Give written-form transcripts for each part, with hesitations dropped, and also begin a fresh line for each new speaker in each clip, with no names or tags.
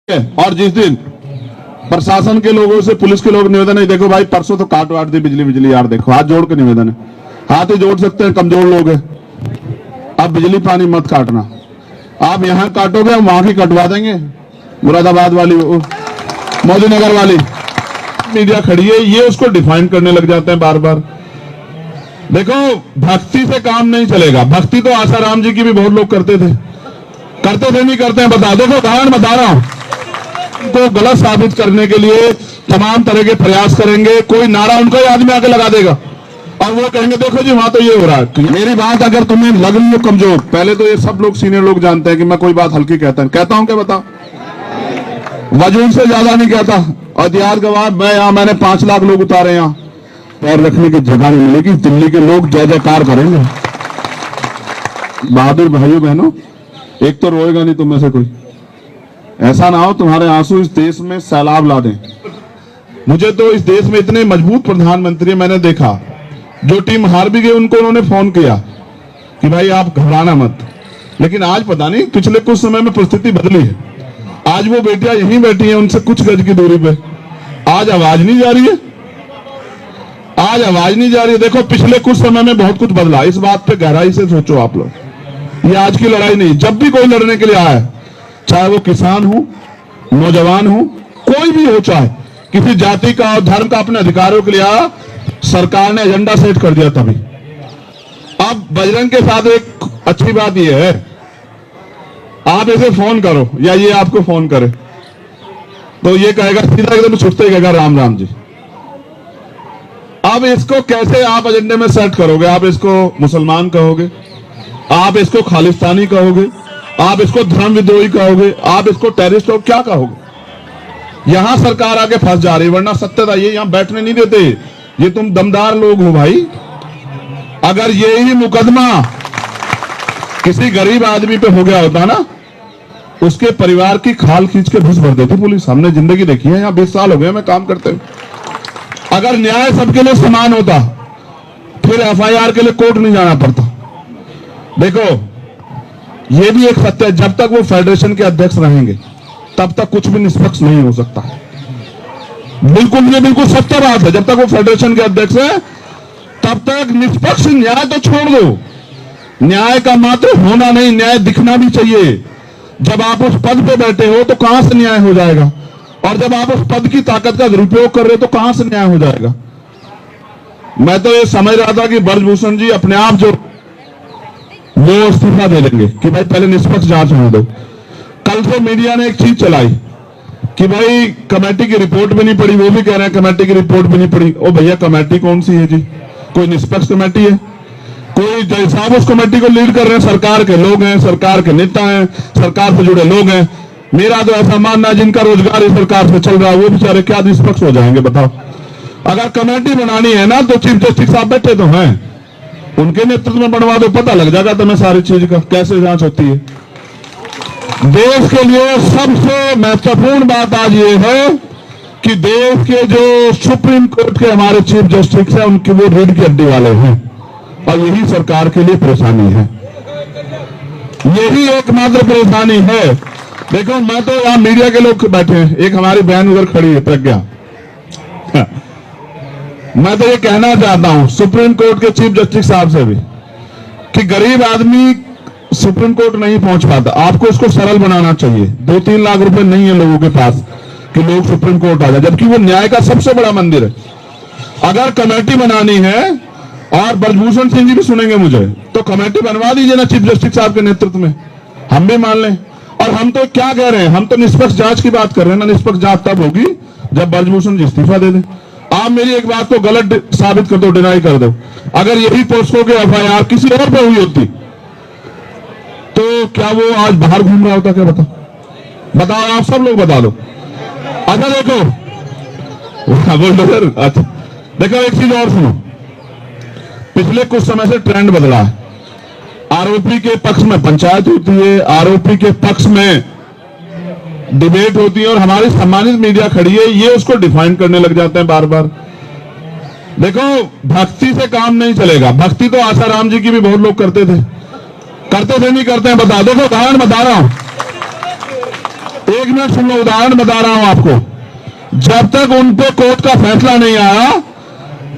और जिस दिन प्रशासन के लोगों से पुलिस के लोग निवेदन है, देखो भाई परसों तो काट वाट दी बिजली यार, देखो हाथ जोड़ के निवेदन है, हाथ ही जोड़ सकते हैं, कमजोर लोग हैं। अब बिजली पानी मत काटना, आप यहाँ काटोगे हम वहां की कटवा देंगे। मुरादाबाद वाली, मोदी नगर वाली मीडिया खड़ी है, ये उसको डिफाइन करने लग जाते हैं बार बार। देखो भक्ति से काम नहीं चलेगा, भक्ति तो आसाराम जी की भी बहुत लोग करते थे नहीं करते हैं, बता दो, उदाहरण बता रहा हूं को गलत साबित करने के लिए तमाम तरह के प्रयास करेंगे। कोई नारा उनका ही आदमी आके लगा देगा और वो कहेंगे देखो जी वहां तो ये हो रहा है। मेरी बात अगर तुम्हें लग रही हो कमजोर, पहले तो ये सब लोग सीनियर लोग जानते हैं कि मैं कोई बात हल्की कहता हूं क्या बताओ, वजूद से ज्यादा नहीं कहता। और दियार गवाह मैंने 5 लाख लोग उतारे, यहाँ पैर रखने की जगह नहीं मिलेगी, दिल्ली के लोग जय जयकार करेंगे। बहादुर भाइयों बहनों, एक तो रोएगा नहीं तुम में से कोई, ऐसा ना हो तुम्हारे आंसू इस देश में सैलाब ला दें। मुझे तो इस देश में इतने मजबूत प्रधानमंत्री मैंने देखा, जो टीम हार भी गई उनको उन्होंने फोन किया कि भाई आप घबराना मत। लेकिन आज पता नहीं पिछले कुछ समय में परिस्थिति बदली है, आज वो बेटियां यहीं बैठी हैं उनसे कुछ गज की दूरी पे, आज आवाज नहीं जा रही है, आज आवाज नहीं जा रही है। देखो पिछले कुछ समय में बहुत कुछ बदला, इस बात पे गहराई से सोचो आप लोग। ये आज की लड़ाई नहीं, जब भी कोई लड़ने के लिए आया, चाहे वो किसान हो, नौजवान हो, कोई भी हो, चाहे किसी जाति का और धर्म का अपने अधिकारों के लिए आया, सरकार ने एजेंडा सेट कर दिया तभी। अब बजरंग के साथ एक अच्छी बात यह है, आप इसे फोन करो या ये आपको फोन करे तो ये कहेगा सीधा एकदम छुटते ही कहेगा राम राम जी। अब इसको कैसे आप एजेंडे में सेट करोगे? आप इसको मुसलमान कहोगे, आप इसको खालिस्तानी कहोगे, आप इसको धर्म विद्रोही कहोगे, आप इसको टेररिस्ट कहोगे, क्या कहोगे? यहां सरकार आके फंस जा रही, वरना सत्यता ये यहां बैठने नहीं देते। ये तुम दमदार लोग हो भाई, अगर ये ही मुकदमा किसी गरीब आदमी पे हो गया होता ना, उसके परिवार की खाल खींच के घुस भर देती पुलिस। हमने जिंदगी देखी है, यहां 20 साल हो गए मैं काम करते हुए। अगर न्याय सबके लिए समान होता, फिर एफआईआर के लिए कोर्ट नहीं जाना पड़ता। देखो ये भी एक सत्य है, जब तक वो फेडरेशन के अध्यक्ष रहेंगे तब तक कुछ भी निष्पक्ष नहीं हो सकता। बिल्कुल, ये बिल्कुल सत्य बात है, जब तक वो फेडरेशन के अध्यक्ष है तब तक निष्पक्ष। न्याय तो छोड़ दो, न्याय का मात्र होना नहीं, न्याय दिखना भी चाहिए। जब आप उस पद पे बैठे हो तो कहां से न्याय हो जाएगा, और जब आप उस पद की ताकत का दुरुपयोग कर रहे हो तो कहां से न्याय हो जाएगा। मैं तो ये समझ रहा था कि ब्रजभूषण जी अपने आप जो वो इस्तीफा दे देंगे कि भाई पहले निष्पक्ष जांच होने दो। कल से मीडिया ने एक चीज चलाई कि भाई कमेटी की रिपोर्ट भी नहीं पड़ी, वो भी कह रहे हैं कमेटी की रिपोर्ट भी नहीं पड़ी। ओ भैया कमेटी कौन सी है जी? कोई निष्पक्ष कमेटी है? कोई जज साहब उस कमेटी को लीड कर रहे हैं, सरकार के लोग हैं, सरकार के नेता हैं, सरकार से जुड़े लोग हैं। मेरा तो ऐसा मानना है जिनका रोजगार इस सरकार से चल रहा है वो बेचारे क्या निष्पक्ष हो जाएंगे बताओ? अगर कमेटी बनानी है ना तो चीफ जस्टिस साहब बैठे तो हैं, उनके नेतृत्व में बनवा दो, पता लग जाएगा तुम्हें सारी चीज का कैसे जांच होती है। देश के लिए सबसे महत्वपूर्ण बात आज ये है कि देश के जो सुप्रीम कोर्ट के हमारे चीफ जस्टिस हैं उनकी वो रीढ़ की हड्डी वाले हैं, और यही सरकार के लिए परेशानी है, यही एकमात्र परेशानी है। देखो मैं तो यहाँ मीडिया के लोग बैठे हैं, एक हमारी बहन उधर खड़ी है प्रज्ञा, मैं तो ये कहना चाहता हूं सुप्रीम कोर्ट के चीफ जस्टिस साहब से भी कि गरीब आदमी सुप्रीम कोर्ट नहीं पहुंच पाता, आपको इसको सरल बनाना चाहिए। 2-3 लाख रुपए नहीं है लोगों के पास कि लोग सुप्रीम कोर्ट आ जाए, जबकि वो न्याय का सबसे बड़ा मंदिर है। अगर कमेटी बनानी है, और ब्रजभूषण सिंह जी भी सुनेंगे मुझे, तो कमेटी बनवा दीजिए ना चीफ जस्टिस साहब के नेतृत्व में, हम भी मान लें। और हम तो क्या कह रहे हैं, हम तो निष्पक्ष जांच की बात कर रहे हैं ना। निष्पक्ष जांच तब होगी जब ब्रजभूषण जी इस्तीफा दे दें। आप मेरी एक बात को गलत साबित कर दो, डिनाई कर दो, अगर यही पोस्टों के एफआईआर किसी और पे हुई होती तो क्या वो आज बाहर घूम रहा होता? क्या बताओ आप सब लोग बता दो। अच्छा देखो अच्छा देखो एक चीज और सुनो, पिछले कुछ समय से ट्रेंड बदला है। आरोपी के पक्ष में पंचायत होती है, आरोपी के पक्ष में डिबेट होती है, और हमारी सम्मानित मीडिया खड़ी है, ये उसको डिफाइन करने लग जाते हैं बार बार। देखो भक्ति से काम नहीं चलेगा, भक्ति तो आसाराम जी की भी बहुत लोग करते थे नहीं करते हैं, बता दो, उदाहरण बता रहा हूं। एक मिनट सुन लो, उदाहरण बता रहा हूं आपको। जब तक उन पे कोर्ट का फैसला नहीं आया,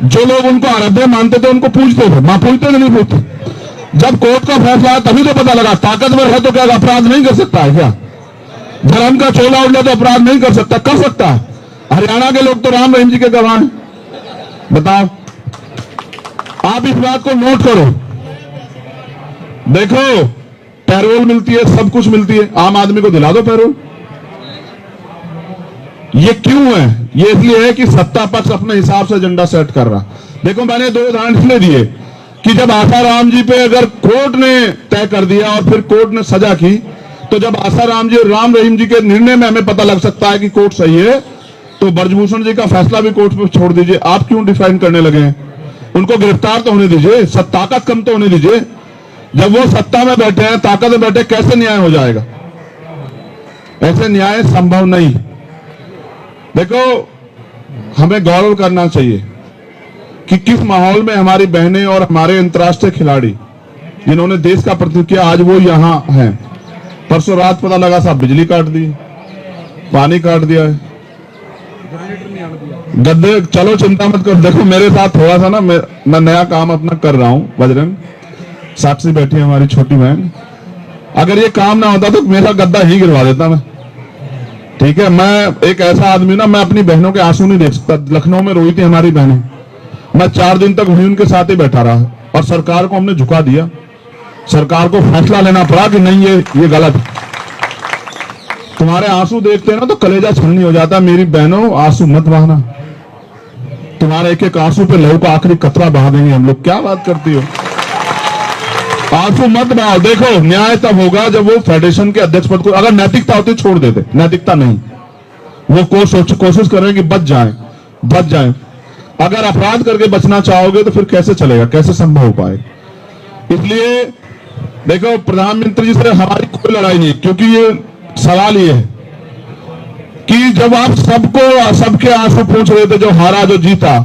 जो लोग उनको आराध्य मानते थे उनको पूछते थे, मां पूछते थे नहीं पूछते। जब कोर्ट का फैसला आया तभी तो पता लगा, ताकतवर है तो क्या अपराध नहीं कर सकता है क्या? धर्म का चोला उड़ तो अपराध नहीं कर सकता? कर सकता है। हरियाणा के लोग तो राम रहीम जी के गवाह हैं। बताओ, आप इस बात को नोट करो। देखो, पैरोल मिलती है, सब कुछ मिलती है, आम आदमी को दिला दो पैरोल। ये क्यों है? ये इसलिए है कि सत्ता पक्ष अपने हिसाब से एजेंडा सेट कर रहा। देखो, मैंने दो उदाहरण इसलिए दिए कि जब आसाराम जी पे अगर कोर्ट ने तय कर दिया और फिर कोर्ट ने सजा की, तो जब आसाराम जी और राम रहीम जी के निर्णय में हमें पता लग सकता है कि कोर्ट सही है, तो ब्रजभूषण जी का फैसला भी कोर्ट पे छोड़ दीजिए। आप क्यों डिफाइन करने लगे हैं? उनको गिरफ्तार तो होने दीजिए, ताकत कम तो होने दीजिए। जब वो सत्ता में बैठे हैं, ताकत में बैठे, कैसे न्याय हो जाएगा? ऐसे न्याय संभव नहीं। देखो, हमें गौरव करना चाहिए कि किस माहौल में हमारी बहनें और हमारे अंतर्राष्ट्रीय खिलाड़ी जिन्होंने देश का प्रतिनिधित्व किया, आज वो यहां हैं। परसों रात पता लगा साहब बिजली काट दी, पानी काट दिया है, गद्दे। चलो चिंता मत करो, देखो मेरे साथ थोड़ा सा ना, मैं नया काम अपना कर रहा हूं। बजरंग साक्षी बैठी है हमारी छोटी बहन, अगर ये काम ना होता तो मेरा गद्दा ही गिरवा देता मैं। ठीक है, मैं एक ऐसा आदमी ना, मैं अपनी बहनों के आंसू नहीं देख सकता। लखनऊ में रोई थी हमारी बहनें, मैं 4 दिन तक वहीं उनके साथ ही बैठा रहा और सरकार को हमने झुका दिया। सरकार को फैसला लेना पड़ा कि नहीं, ये गलत है। तुम्हारे आंसू देखते हैं ना तो कलेजा छलनी हो जाता है। मेरी बहनों, आंसू मत बहाना, तुम्हारे एक एक आंसू पे लहू का आखिरी कतरा बहा देंगे हम लोग। क्या बात करती हो? आंसू मत बहाओ। देखो, न्याय तब होगा जब वो फेडरेशन के अध्यक्ष पद को, अगर नैतिकता होती छोड़ देते, नैतिकता नहीं, वो कोशिश कर रहे हैं कि बच जाए। अगर अपराध करके बचना चाहोगे तो फिर कैसे चलेगा, कैसे संभव हो पाएगा? इसलिए देखो, प्रधानमंत्री जी से हमारी कोई लड़ाई नहीं, क्योंकि ये सवाल ये है कि जब आप सबके आंसू पूछ रहे थे, जो हारा जो जीता,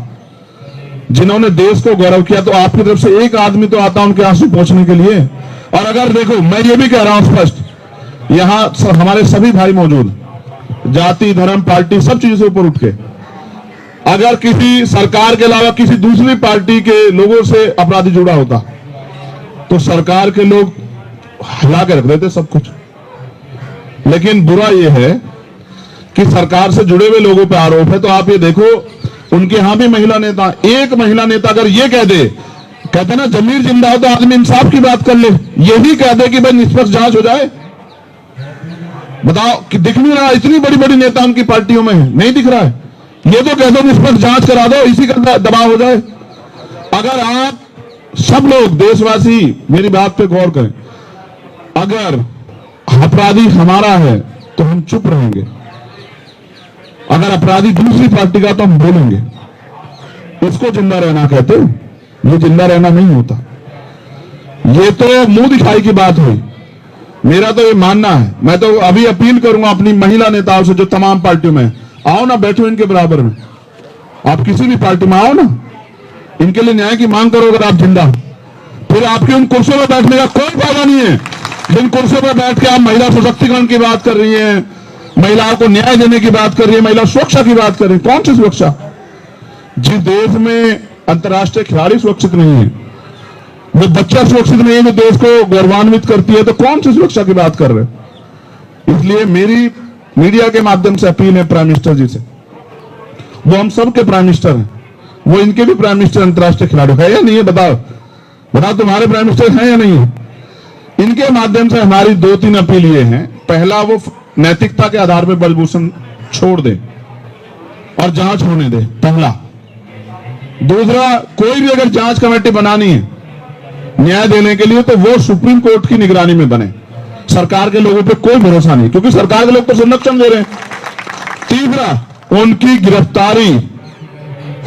जिन्होंने देश को गौरव किया, तो आपकी तरफ से एक आदमी तो आता उनके आंसू पहुंचने के लिए। और अगर देखो, मैं ये भी कह रहा हूं स्पष्ट, यहां हमारे सभी भाई मौजूद, जाति धर्म पार्टी सब चीजों से ऊपर उठ के, अगर किसी सरकार के अलावा किसी दूसरी पार्टी के लोगों से अपराधी जुड़ा होता तो सरकार के लोग हिला के रख देते सब कुछ। लेकिन बुरा यह है कि सरकार से जुड़े हुए लोगों पर आरोप है। तो आप ये देखो, उनके यहां भी महिला नेता, एक महिला नेता अगर ये कह दे, कहते ना जमीर जिंदा हो तो आदमी इंसाफ की बात कर ले, यही कह दे कि भाई निष्पक्ष जांच हो जाए। बताओ कि दिख नहीं रहा, इतनी बड़ी बड़ी नेता उनकी पार्टियों में है, नहीं दिख रहा है। ये तो कह दो निष्पक्ष जांच करा दो, इसी का दबाव हो जाए। अगर आप सब लोग देशवासी मेरी बात पे गौर करें, अगर अपराधी हमारा है तो हम चुप रहेंगे, अगर अपराधी दूसरी पार्टी का तो हम बोलेंगे। इसको जिंदा रहना कहते हो, ये जिंदा रहना नहीं होता। ये तो मुंह दिखाई की बात हुई। मेरा तो ये मानना है, मैं तो अभी अपील करूंगा अपनी महिला नेताओं से जो तमाम पार्टियों में, आओ ना, बैठो इनके बराबर में, आप किसी भी पार्टी में आओ ना, इनके लिए न्याय की मांग करो। अगर आप जिंदा, फिर आपकी उन कुर्सियों पर बैठने का कोई फायदा नहीं है। जिन कुर्सियों पर बैठ के आप महिला सशक्तिकरण की बात कर रही हैं, महिलाओं को न्याय देने की बात कर रही है, महिला सुरक्षा की बात कर रही है, कौन सी सुरक्षा? जिस देश में अंतर्राष्ट्रीय खिलाड़ी सुरक्षित नहीं है, वो बच्चा सुरक्षित नहीं है जो देश को गौरवान्वित करती है, तो कौन सी सुरक्षा की बात कर रहे हैं? इसलिए मेरी मीडिया के माध्यम से अपील है प्राइम मिनिस्टर जी से, वो हम सब के प्राइम मिनिस्टर हैं, वो इनके भी प्राइम मिनिस्टर अंतर्राष्ट्रीय खिलाड़ी है या नहीं है? बताओ तुम्हारे प्राइम मिनिस्टर हैं या नहीं है? इनके माध्यम से हमारी 2-3 अपील ये हैं। पहला, वो नैतिकता के आधार पर ब्रजभूषण छोड़ दे और जांच होने दे, पहला। दूसरा, कोई भी अगर जांच कमेटी बनानी है न्याय देने के लिए तो वो सुप्रीम कोर्ट की निगरानी में बने। सरकार के लोगों पे कोई भरोसा नहीं, क्योंकि सरकार के लोग तो संरक्षण दे रहे हैं। तीसरा, उनकी गिरफ्तारी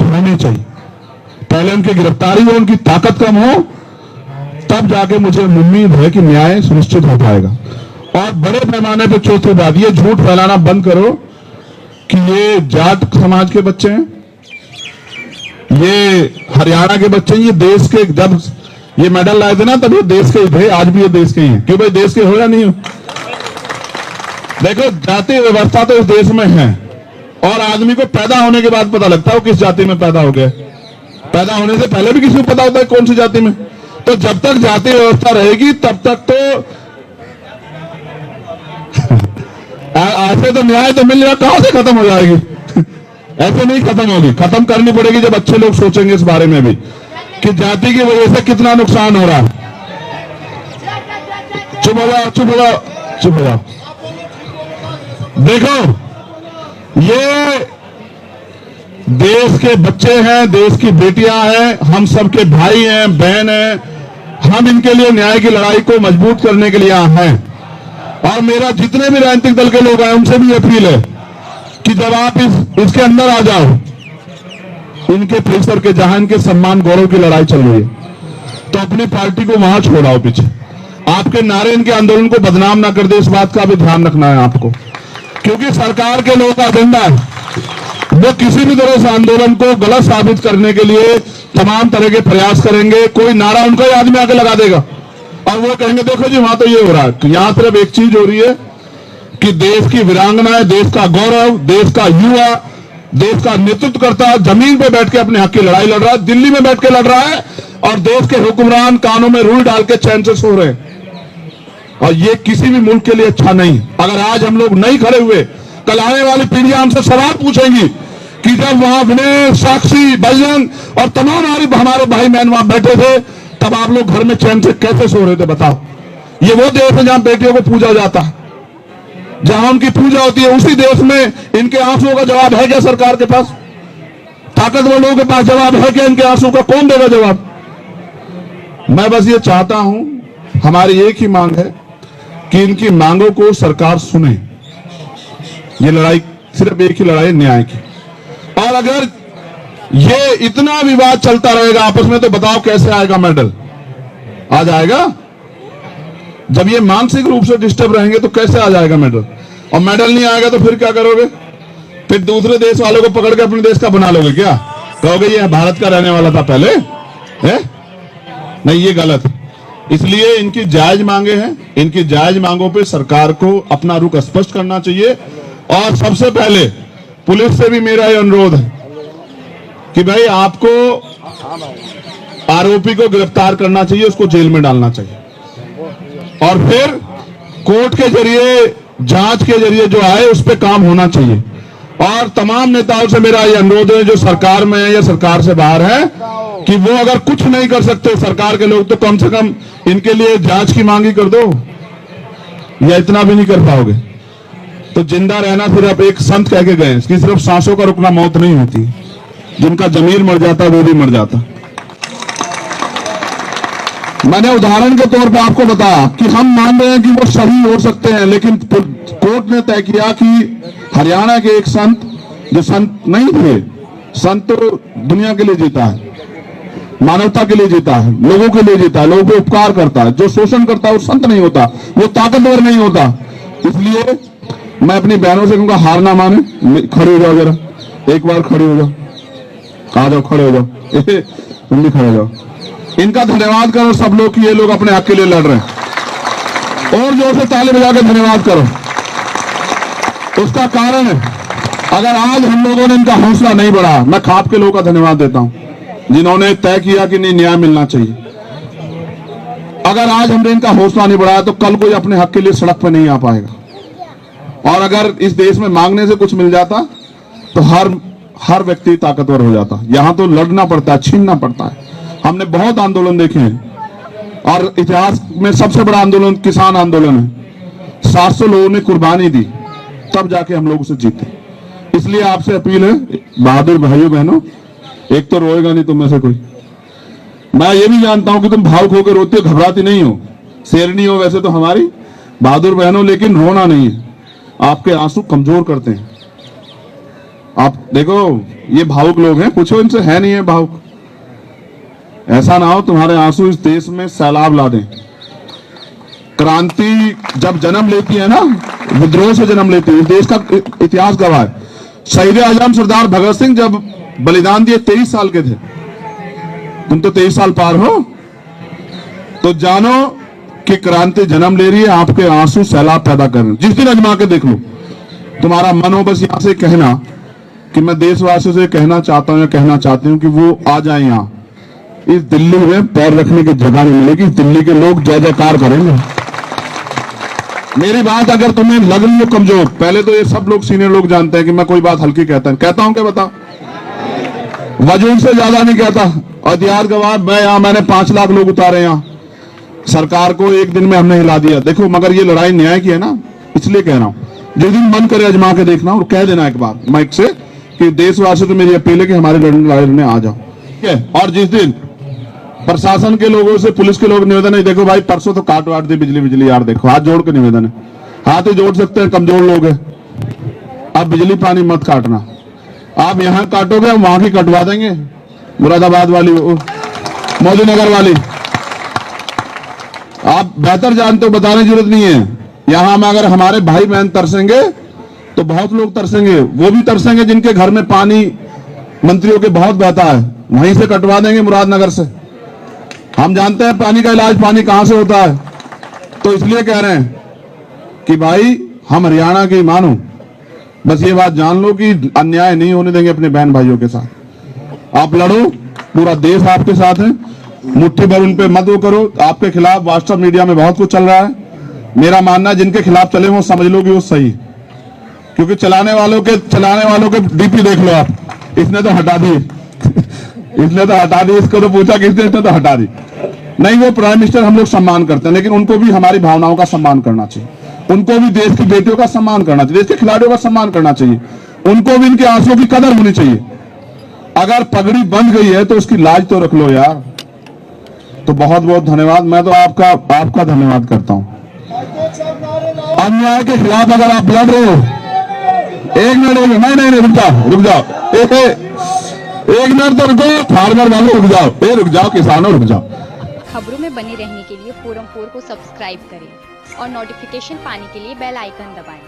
होनी चाहिए। पहले उनकी गिरफ्तारी हो, उनकी ताकत कम हो, तब जाके मुझे उम्मीद है कि न्याय सुनिश्चित हो पाएगा। और बड़े पैमाने पर चौथी बात, ये झूठ फैलाना बंद करो कि ये जाट समाज के बच्चे हैं, ये हरियाणा के बच्चे हैं, ये देश के, जब ये मेडल लाए थे ना तब ये देश के ही थे, आज भी ये देश के ही हैं। क्यों भाई, देश के हो या नहीं हो? देखो, जाति व्यवस्था तो इस देश में है और आदमी को पैदा होने के बाद पता लगता है वो किस जाति में पैदा हो गया। पैदा होने से पहले भी किसी को पता होता है कौन सी जाति में। तो जब तक जाति व्यवस्था रहेगी तब तक तो ऐसे तो न्याय तो मिल रहा, कहां से खत्म हो जाएगी? ऐसे नहीं खत्म होगी, खत्म करनी पड़ेगी जब अच्छे लोग सोचेंगे इस बारे में भी कि जाति की वजह से कितना नुकसान हो रहा है। चुप हो जाओ, चुप हो जाओ, चुप हो जाओ। देखो, ये देश के बच्चे हैं, देश की बेटियां हैं, हम सबके भाई हैं, बहन हैं। हम इनके लिए न्याय की लड़ाई को मजबूत करने के लिए आए हैं। और मेरा जितने भी राजनीतिक दल के लोग आए उनसे भी अपील है कि जब आप इसके अंदर आ जाओ, इनके परिसर के, जहां इनके सम्मान गौरव की लड़ाई चल रही है, तो अपनी पार्टी को वहां छोड़ाओ पीछे। आपके नारे इनके आंदोलन को बदनाम ना कर दे, इस बात का भी ध्यान रखना है आपको, क्योंकि सरकार के लोगों का एजेंडा है वो किसी भी तरह से आंदोलन को गलत साबित करने के लिए तमाम तरह के प्रयास करेंगे। कोई नारा उनका ही आदमी आके लगा देगा और वो कहेंगे देखो जी वहां तो ये हो रहा है। यहां सिर्फ एक चीज हो रही है कि देश की वीरांगनाएं, देश का गौरव, देश का युवा, देश का नेतृत्व करता जमीन पे बैठ के अपने हक की लड़ाई लड़ रहा है, दिल्ली में बैठ के लड़ रहा है और देश के हुक्मरान कानों में रूल डाल के चैन से सो रहे हैं। और ये किसी भी मुल्क के लिए अच्छा नहीं। अगर आज हम लोग नहीं खड़े हुए, कल आने वाली पीढ़ियां हमसे सवाल पूछेंगी कि जब वहां विनय, साक्षी, बजरंग और तमाम हमारे भाई बहन वहां बैठे थे तब आप लोग घर में चैन से कैसे सो रहे थे? बताओ। ये वो देश है जहां बेटियों को पूजा जाता है, जहां उनकी पूजा होती है। उसी देश में इनके आंसुओं का जवाब है क्या सरकार के पास? ताकतवर लोगों के पास जवाब है क्या? इनके आंसुओं का कौन देगा जवाब? मैं बस ये चाहता हूं, हमारी एक ही मांग है कि इनकी मांगों को सरकार सुने। ये लड़ाई सिर्फ एक ही लड़ाई न्याय की। और अगर ये इतना विवाद चलता रहेगा आपस में तो बताओ कैसे आएगा मेडल? आ जाएगा? जब ये मानसिक रूप से डिस्टर्ब रहेंगे तो कैसे आ जाएगा मेडल? और मेडल नहीं आएगा तो फिर क्या करोगे? फिर दूसरे देश वालों को पकड़ के अपने देश का बना लोगे क्या? कहोगे ये भारत का रहने वाला था पहले है? नहीं, ये गलत है। इसलिए इनकी जायज मांगे हैं, इनकी जायज मांगों पे सरकार को अपना रुख स्पष्ट करना चाहिए। और सबसे पहले पुलिस से भी मेरा ये अनुरोध है कि भाई आपको आरोपी को गिरफ्तार करना चाहिए, उसको जेल में डालना चाहिए और फिर कोर्ट के जरिए, जांच के जरिए जो आए उस पर काम होना चाहिए। और तमाम नेताओं से मेरा ये अनुरोध है जो सरकार में है या सरकार से बाहर है कि वो अगर कुछ नहीं कर सकते सरकार के लोग तो कम से कम इनके लिए जांच की मांग ही कर दो। या इतना भी नहीं कर पाओगे तो जिंदा रहना फिर आप एक संत कह के गए कि सिर्फ सांसों का रुकना मौत नहीं होती, जिनका जमीर मर जाता वो भी मर जाता। मैंने उदाहरण के तौर पे आपको बताया कि हम मान रहे हैं कि वो सही हो सकते हैं, लेकिन कोर्ट ने तय किया कि हरियाणा के एक संत, जो संत नहीं थे, संत तो दुनिया के लिए जीता है, मानवता के लिए जीता है, लोगों के लिए जीता है, लोगों को उपकार करता है। जो शोषण करता है वो संत नहीं होता, वो ताकतवर नहीं होता। इसलिए मैं अपनी बहनों से कहूंगा हार ना माने, खड़े हो जाओ, जरा एक बार खड़े हो जाओ, आ जाओ, खड़े हो जाओ, तुम भी खड़े हो जाओ। इनका धन्यवाद करो सब लोग कि ये लोग अपने हक के लिए लड़ रहे हैं। और जोर से ताली बजा के धन्यवाद करो। उसका कारण है अगर आज हम लोगों ने इनका हौसला नहीं बढ़ा, मैं खाप के लोगों का धन्यवाद देता हूं जिन्होंने तय किया कि नहीं, न्याय मिलना चाहिए। अगर आज हमने इनका हौसला नहीं बढ़ाया तो कल कोई अपने हक के लिए सड़क पर नहीं आ पाएगा। और अगर इस देश में मांगने से कुछ मिल जाता तो हर व्यक्ति ताकतवर हो जाता। यहां तो लड़ना पड़ता है, छीनना पड़ता है। हमने बहुत आंदोलन देखे हैं और इतिहास में सबसे बड़ा आंदोलन किसान आंदोलन है। 700 लोगों ने कुर्बानी दी तब जाके हम लोग उसे जीते। इसलिए आपसे अपील है बहादुर भाइयों बहनों, एक तो रोएगा नहीं तुम में से कोई। मैं ये भी जानता हूं कि तुम भावुक होकर रोती हो, घबराती नहीं हो, शेरनी हो वैसे तो हमारी बहादुर बहनों, लेकिन रोना नहीं है। आपके आंसू कमजोर करते हैं। आप देखो ये भावुक लोग हैं, पूछो इनसे, है नहीं है भावुक? ऐसा ना हो तुम्हारे आंसू इस देश में सैलाब ला दें। क्रांति जब जन्म लेती है ना, विद्रोह से जन्म लेती है, इस देश का इतिहास गवाह है। शहीद आजम सरदार भगत सिंह जब बलिदान दिए 23 साल के थे, तुम तो 23 साल पार हो, तो जानो कि क्रांति जन्म ले रही है, आपके आंसू सैलाब पैदा कर रहे हैं। जिस दिन अजमा के देख लो, तुम्हारा मन हो बस यहां से कहना कि मैं देशवासियों से कहना चाहता हूं या कहना चाहती हूं कि वो आ जाए यहां। इस दिल्ली में पैर रखने की जगह नहीं मिलेगी, दिल्ली के लोग जय जयकार करेंगे। मेरी बात अगर तुम्हें लग रही हो कमजोर, पहले तो ये सब लोग सीनियर लोग जानते हैं कि मैं कोई बात हल्की कहता हूं क्या बताओ, वजूद से ज्यादा नहीं कहता। हथियार गवाह मैं यहां, मैंने 5 लाख लोग उतारे यहां, सरकार को एक दिन में हमने हिला दिया। देखो मगर ये लड़ाई न्याय की है ना, इसलिए कह रहा हूं, जिस दिन मन करे अजमा के देखना और कह देना एक बार माइक से कि देशवासियों तो मेरी अपील है कि हमारे लड़ाई लड़ने आ जाओ, ठीक है। और जिस दिन प्रशासन के लोगों से, पुलिस के लोग निवेदन है, देखो भाई परसों तो काट वाट दी बिजली यार, देखो हाथ जोड़ के निवेदन है, हाथ ही जोड़ सकते हैं, कमजोर लोग हैं। अब बिजली पानी मत काटना, आप यहां काटोगे हम वहां की कटवा देंगे, मुरादाबाद वाली, मोदी नगर वाली। आप बेहतर जानते हो, बताने की जरूरत नहीं है। यहां में अगर हमारे भाई बहन तरसेंगे तो बहुत लोग तरसेंगे, वो भी तरसेंगे जिनके घर में पानी मंत्रियों के बहुत बहता है, वहीं से कटवा देंगे मुरादनगर से। हम जानते हैं पानी का इलाज पानी कहां से होता है, तो इसलिए कह रहे हैं कि भाई हम हरियाणा की मानो, बस ये बात जान लो कि अन्याय नहीं होने देंगे अपने बहन भाइयों के साथ। आप लड़ो, पूरा देश आपके साथ है, मुट्ठी भर उन पे मत वो करो। आपके खिलाफ व्हाट्सएप मीडिया में बहुत कुछ चल रहा है, मेरा मानना है जिनके खिलाफ चले वो समझ लो कि वो सही, क्योंकि चलाने वालों के डीपी देख लो आप, इसने तो हटा दी इसने तो हटा दी, इसको तो पूछा किसने, इसने तो हटा दी। नहीं, वो प्राइम मिनिस्टर हम लोग सम्मान करते हैं, लेकिन उनको भी हमारी भावनाओं का सम्मान करना चाहिए, उनको भी देश की बेटियों का सम्मान करना चाहिए, देश के खिलाड़ियों का सम्मान करना चाहिए, उनको भी इनके आंसुओं की कदर होनी चाहिए। अगर पगड़ी बंध गई है तो उसकी लाज तो रख लो यार। तो बहुत बहुत धन्यवाद, मैं तो आपका धन्यवाद करता हूं। अन्याय के खिलाफ अगर आप लड़ रहे हो, एक मिनट नहीं रुक जाओ एक मिनट तो रुको, फार्मर वालों रुक जाओ किसानों रुक जाओ।
खबरों में बने रहने के लिए फोरम 4 को सब्सक्राइब करें और नोटिफिकेशन पाने के लिए बेल आइकन दबाएं।